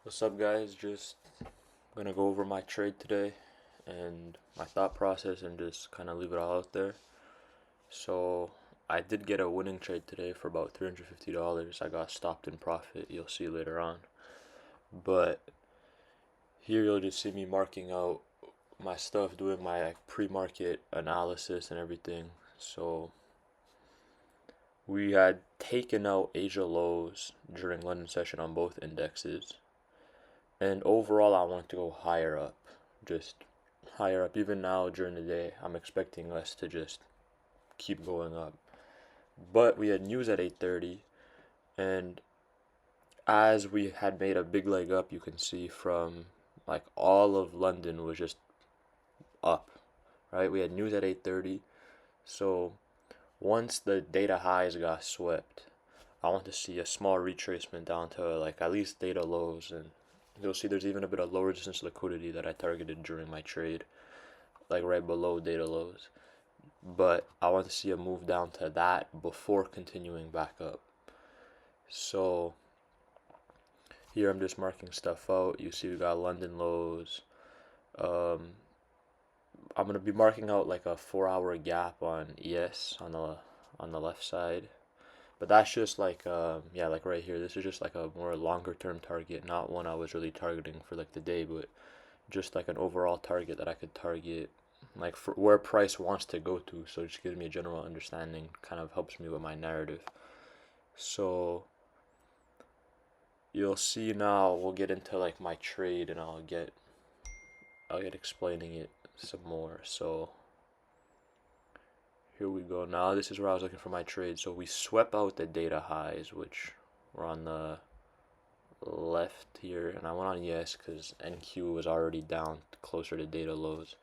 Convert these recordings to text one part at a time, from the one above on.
What's up, guys? Just gonna go over my trade today and my thought process and just kind of leave it all out there. So, I did get a winning trade today for about $350. I got stopped in profit, you'll see later on. But here you'll just see me marking out my stuff, doing my pre-market analysis and everything. So, we had taken out Asia lows during London session on both indexes. And overall, I want to go higher up, just higher up. Even now during the day, I'm expecting us to just keep going up. But we had news at 8:30, and as we had made a big leg up, you can see from like all of London was just up, right? We had news at 8:30, so once the data highs got swept, I want to see a small retracement down to like at least data lows, and you'll see there's even a bit of low resistance liquidity that I targeted during my trade, like right below data lows. But I want to see a move down to that before continuing back up. So here I'm just marking stuff out. You see we got London lows. Um, I'm gonna be marking out like a 4 hour gap on ES on the left side. But that's just like yeah, like right here. This is just like a more longer term target, not one I was really targeting for like the day, but just like an overall target that I could target like for where price wants to go to. So it just gives me a general understanding, kind of helps me with my narrative. So you'll see now we'll get into like my trade and I'll get explaining it some more. So here we go. Now this is where I was looking for my trade. So we swept out the data highs, which were on the left here, and I went on yes because NQ was already down closer to data lows.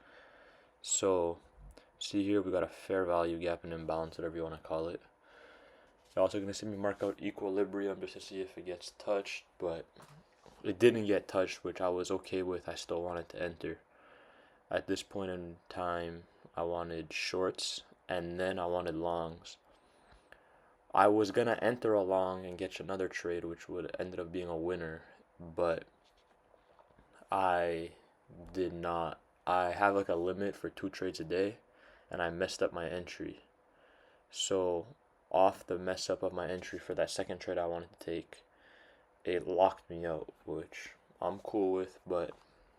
So see here we got a fair value gap and imbalance, whatever you want to call it. You're also going to see me mark out equilibrium just to see if it gets touched, but it didn't get touched, which I was okay with. I still wanted to enter. At this point in time, I wanted shorts and then I wanted longs. I was going to enter a long and get another trade, which would ended up being a winner, but I did not. I have like a limit for 2 trades a day, and I messed up my entry. So, off the mess up of my entry for that second trade I wanted to take, it locked me out, which I'm cool with, but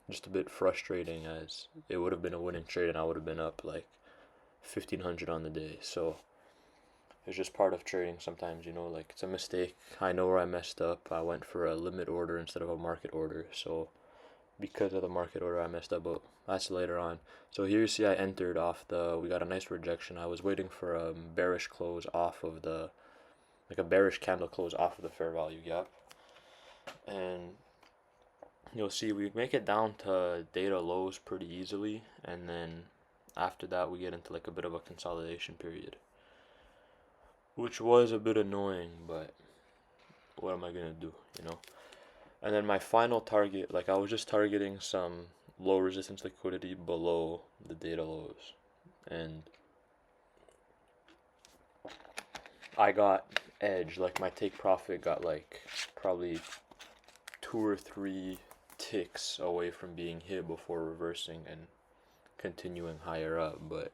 just a bit frustrating as it would have been a winning trade and I would have been up like 1500 on the day. So, it's just part of trading sometimes, like it's a mistake. I know where I messed up. I went for a limit order instead of a market order. So, because of the market order, I messed up, but that's later on. So here you see I entered off we got a nice rejection. I was waiting for a bearish close off of like a bearish candle close off of the fair value gap. And you'll see we make it down to data lows pretty easily. And then after that, we get into like a bit of a consolidation period, which was a bit annoying, but what am I gonna do? And then my final target, like I was just targeting some low resistance liquidity below the data lows. And I got edge, like my take profit got like probably 2 or 3 ticks away from being hit before reversing and continuing higher up. But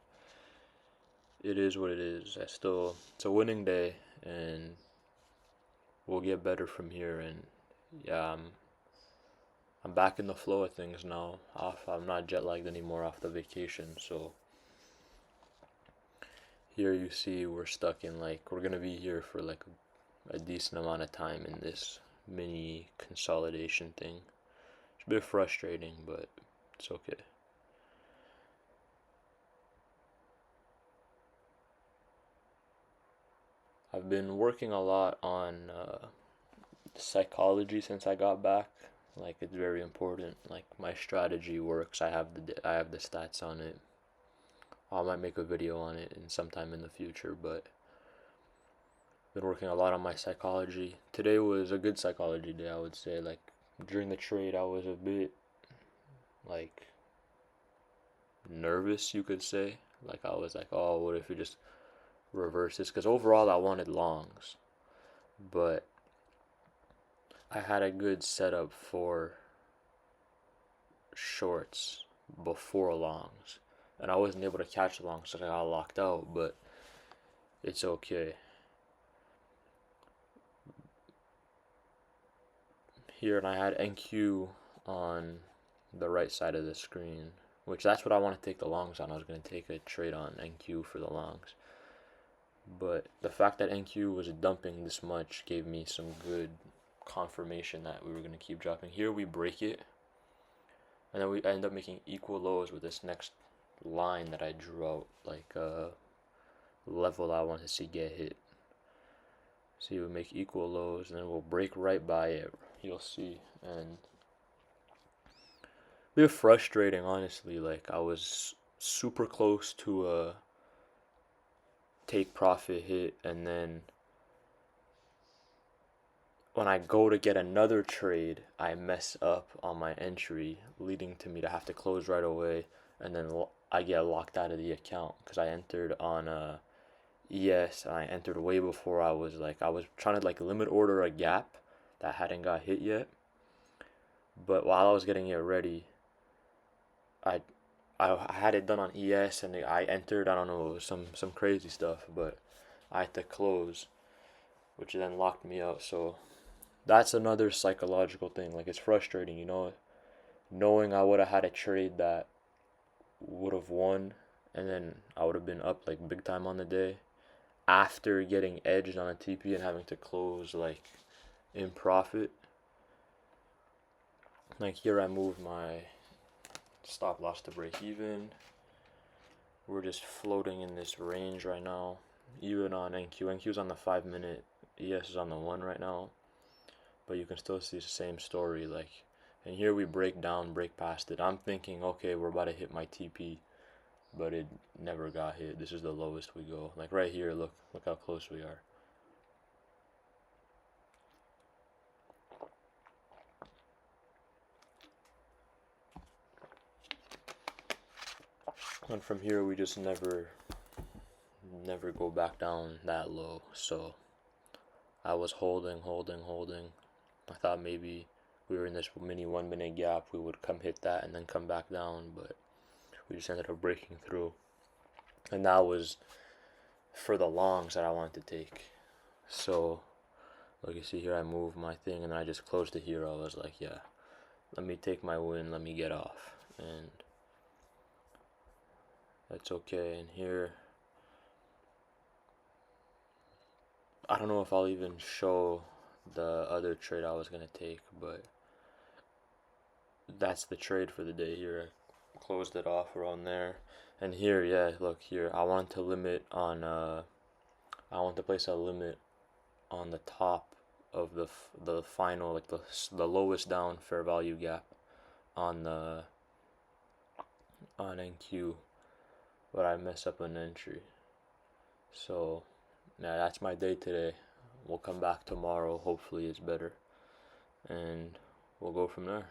it is what it is. It's a winning day, and we'll get better from here. And yeah, I'm back in the flow of things now. I'm not jet lagged anymore off the vacation. So here you see we're stuck in like we're gonna be here for like a decent amount of time in this mini consolidation thing. It's a bit frustrating, but it's okay. I've been working a lot on psychology since I got back. Like it's very important. Like my strategy works. I have the stats on it. I might make a video on it in sometime in the future, but been working a lot on my psychology. Today was a good psychology day, I would say. Like during the trade, I was a bit like nervous, you could say. Like I was like, oh, what if it just reverses? Because overall, I wanted longs, but I had a good setup for shorts before longs, and I wasn't able to catch longs, so I got locked out. But it's okay. Here, and I had NQ on the right side of the screen, which that's what I want to take the longs on. I was going to take a trade on NQ for the longs. But the fact that NQ was dumping this much gave me some good confirmation that we were going to keep dropping. Here we break it, and then we end up making equal lows with this next line that I drew out, like a level I want to see get hit. See, we make equal lows, and then we'll break right by it. You'll see, and a bit frustrating, honestly. Like, I was super close to a take profit hit, and then when I go to get another trade, I mess up on my entry, leading to me to have to close right away, and then I get locked out of the account because I entered on a ES, and I entered way before I was trying to like limit order a gap that hadn't got hit yet. But while I was getting it ready, I I had it done on ES, and I entered, I don't know, some crazy stuff, but I had to close, which then locked me out. So that's another psychological thing. Like, it's frustrating, knowing I would have had a trade that would have won, and then I would have been up like big time on the day after getting edged on a TP and having to close like in profit. Like, here I moved my stop loss to break even. We're just floating in this range right now, even on NQ. NQ is on the 5 minute, ES is on the 1 right now, but you can still see the same story. Like, and here we break down, break past it. I'm thinking, okay, we're about to hit my TP, but it never got hit. This is the lowest we go. Like right here, look how close we are. And from here, we just never go back down that low. So I was holding. I thought maybe we were in this mini 1 minute gap, we would come hit that and then come back down, but we just ended up breaking through. And that was for the longs that I wanted to take. So, like you see here, I moved my thing and then I just closed it here. I was like, yeah, let me take my win, let me get off. And that's okay. And here, I don't know if I'll even show the other trade I was going to take, but that's the trade for the day here. I closed it off around there. And here, yeah, look here, I want to limit on, I want to place a limit on the top of the final, like the lowest down fair value gap on NQ, but I mess up an entry. So yeah, that's my day today. We'll come back tomorrow. Hopefully it's better, and we'll go from there.